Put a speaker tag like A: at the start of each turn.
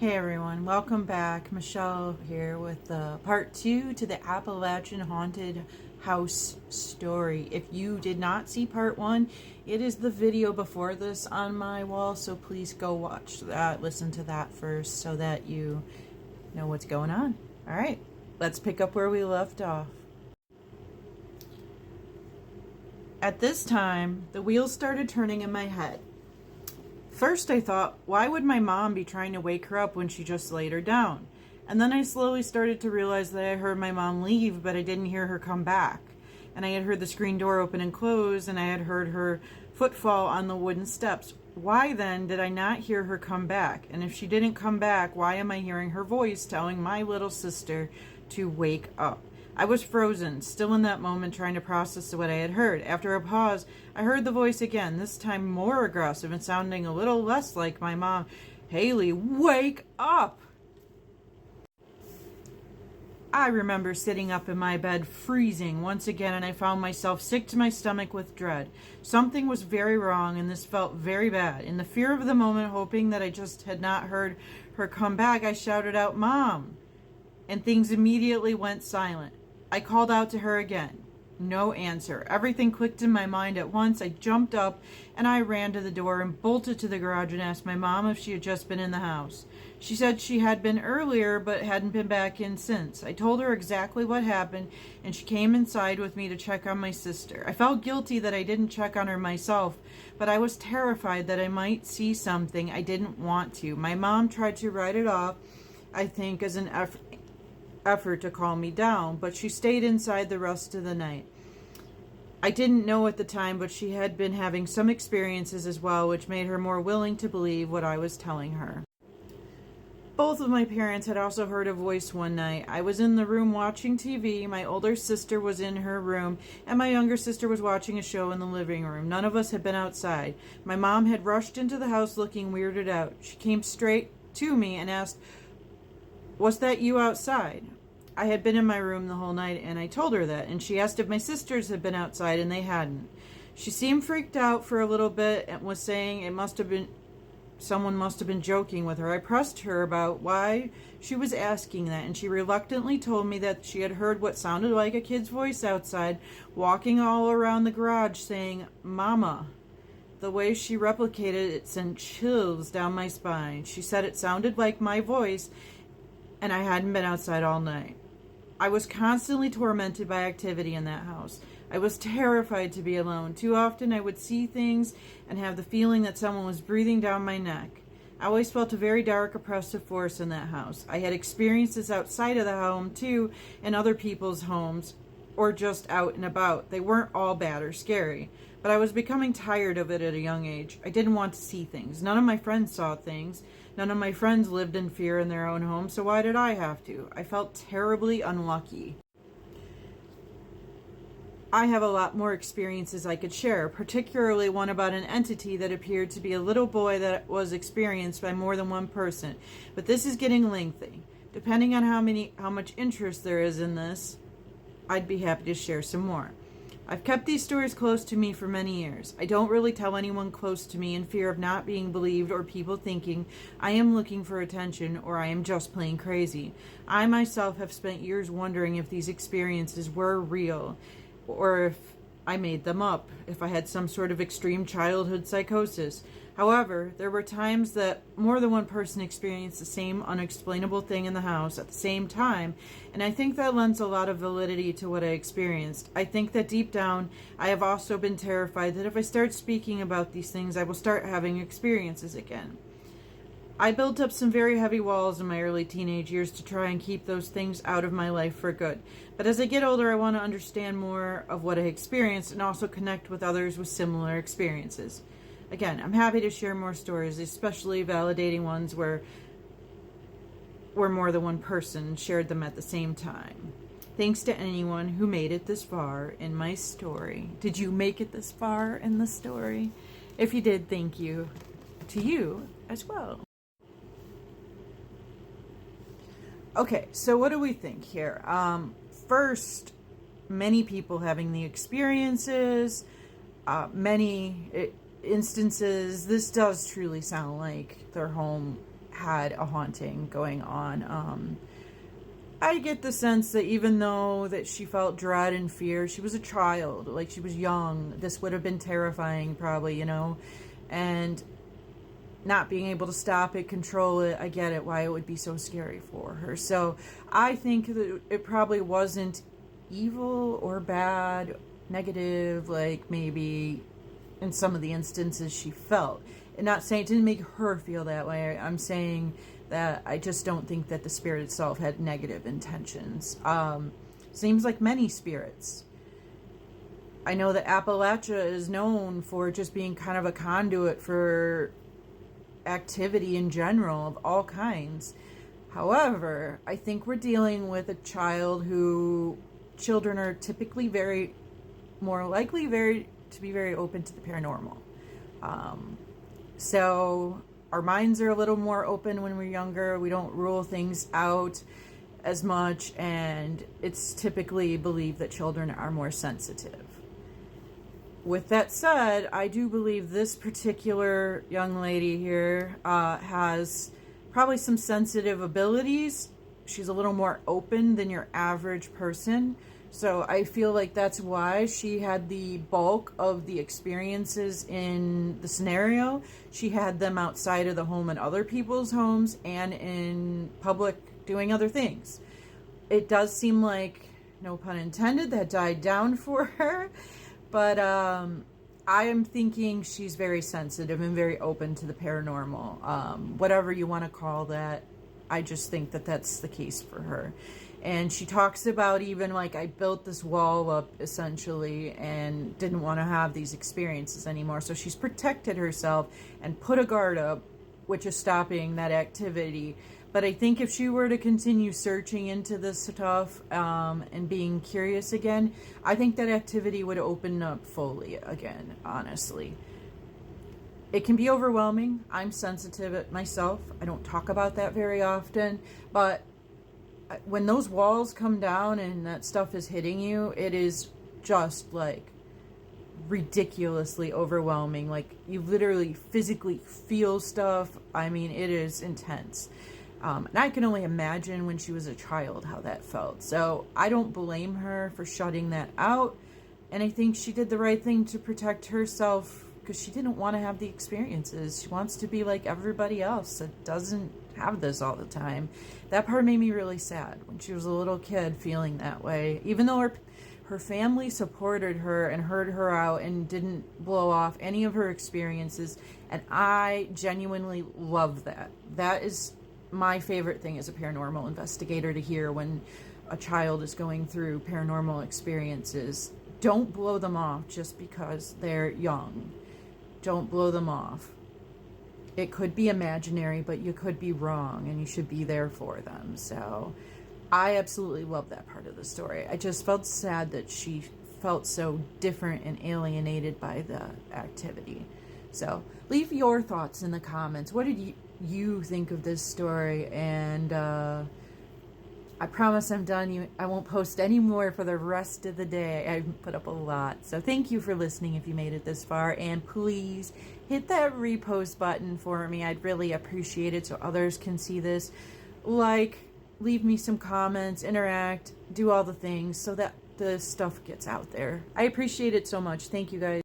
A: Hey everyone, welcome back. Michelle here with part 2 to the Appalachian haunted house story. If you did not see part 1, it is the video before this on my wall, so please go watch that, listen to that first so that you know what's going on. Alright, let's pick up where we left off. At this time, the wheels started turning in my head. First I thought, why would my mom be trying to wake her up when she just laid her down? And then I slowly started to realize that I heard my mom leave, but I didn't hear her come back. And I had heard the screen door open and close, and I had heard her footfall on the wooden steps. Why then did I not hear her come back? And if she didn't come back, why am I hearing her voice telling my little sister to wake up? I was frozen, still in that moment trying to process what I had heard. After a pause, I heard the voice again, this time more aggressive and sounding a little less like my mom. Haley, wake up! I remember sitting up in my bed, freezing once again, and I found myself sick to my stomach with dread. Something was very wrong, and this felt very bad. In the fear of the moment, hoping that I just had not heard her come back, I shouted out, "Mom!" And things immediately went silent. I called out to her again. No answer. Everything clicked in my mind at once. I jumped up and I ran to the door and bolted to the garage and asked my mom if she had just been in the house. She said she had been earlier but hadn't been back in since. I told her exactly what happened and she came inside with me to check on my sister. I felt guilty that I didn't check on her myself, but I was terrified that I might see something I didn't want to. My mom tried to write it off, I think, as an effort to calm me down, but she stayed inside the rest of the night. I didn't know at the time, but she had been having some experiences as well, which made her more willing to believe what I was telling her. Both of my parents had also heard a voice one night. I was in the room watching TV, my older sister was in her room, and my younger sister was watching a show in the living room. None of us had been outside. My mom had rushed into the house looking weirded out. She came straight to me and asked, "Was that you outside?" I had been in my room the whole night, and I told her that, and she asked if my sisters had been outside, and they hadn't. She seemed freaked out for a little bit and was saying someone must have been joking with her. I pressed her about why she was asking that, and she reluctantly told me that she had heard what sounded like a kid's voice outside, walking all around the garage saying, "Mama." The way she replicated it sent chills down my spine. She said it sounded like my voice, and I hadn't been outside all night. I was constantly tormented by activity in that house. I was terrified to be alone. Too often I would see things and have the feeling that someone was breathing down my neck. I always felt a very dark, oppressive force in that house. I had experiences outside of the home, too, in other people's homes, or just out and about. They weren't all bad or scary, but I was becoming tired of it at a young age. I didn't want to see things. None of my friends saw things. None of my friends lived in fear in their own home, so why did I have to? I felt terribly unlucky. I have a lot more experiences I could share, particularly one about an entity that appeared to be a little boy that was experienced by more than one person. But this is getting lengthy. Depending on how much interest there is in this, I'd be happy to share some more. I've kept these stories close to me for many years. I don't really tell anyone close to me in fear of not being believed or people thinking I am looking for attention or I am just plain crazy. I myself have spent years wondering if these experiences were real or if I made them up, if I had some sort of extreme childhood psychosis. However, there were times that more than one person experienced the same unexplainable thing in the house at the same time, and I think that lends a lot of validity to what I experienced. I think that deep down, I have also been terrified that if I start speaking about these things, I will start having experiences again. I built up some very heavy walls in my early teenage years to try and keep those things out of my life for good. But as I get older, I want to understand more of what I experienced and also connect with others with similar experiences. Again, I'm happy to share more stories, especially validating ones where more than one person shared them at the same time. Thanks to anyone who made it this far in my story. Did you make it this far in the story? If you did, thank you to you as well. Okay, so what do we think here? First, many people having the experiences, many instances, this does truly sound like their home had a haunting going on. I get the sense that even though that she felt dread and fear, she was a child, like she was young. This would have been terrifying probably, you know, and not being able to stop it, control it, I get it, why it would be so scary for her. So I think that it probably wasn't evil or bad, negative, like maybe in some of the instances she felt. And not saying it didn't make her feel that way. I'm saying that I just don't think that the spirit itself had negative intentions. Seems like many spirits. I know that Appalachia is known for just being kind of a conduit for activity in general of all kinds. However, I think we're dealing with a child who children are typically more likely to be very open to the paranormal. So our minds are a little more open when we're younger. We don't rule things out as much, and it's typically believed that children are more sensitive. With that said, I do believe this particular young lady here has probably some sensitive abilities. She's a little more open than your average person. So I feel like that's why she had the bulk of the experiences in the scenario. She had them outside of the home and other people's homes and in public doing other things. It does seem like, no pun intended, that died down for her. But I am thinking she's very sensitive and very open to the paranormal. Whatever you want to call that, I just think that that's the case for her. And she talks about even like, I built this wall up essentially and didn't want to have these experiences anymore. So she's protected herself and put a guard up, which is stopping that activity. But I think if she were to continue searching into this stuff and being curious again, I think that activity would open up fully again, honestly. It can be overwhelming. I'm sensitive myself. I don't talk about that very often. But when those walls come down and that stuff is hitting you, it is just like ridiculously overwhelming. Like you literally physically feel stuff. I mean, it is intense. And I can only imagine when she was a child how that felt. So I don't blame her for shutting that out. And I think she did the right thing to protect herself because she didn't want to have the experiences. She wants to be like everybody else that doesn't have this all the time. That part made me really sad when she was a little kid feeling that way. Even though her family supported her and heard her out and didn't blow off any of her experiences. And I genuinely love that. That is my favorite thing as a paranormal investigator to hear when a child is going through paranormal experiences. Don't blow them off just because they're young. Don't blow them off. It could be imaginary, but you could be wrong, and you should be there for them. So I absolutely love that part of the story. I just felt sad that she felt so different and alienated by the activity. So leave your thoughts in the comments. What did you think of this story? And I promise I'm done. I won't post any more for the rest of the day. I put up a lot. So thank you for listening if you made it this far. And please hit that repost button for me. I'd really appreciate it so others can see this. Like, leave me some comments, interact, do all the things so that the stuff gets out there. I appreciate it so much. Thank you guys.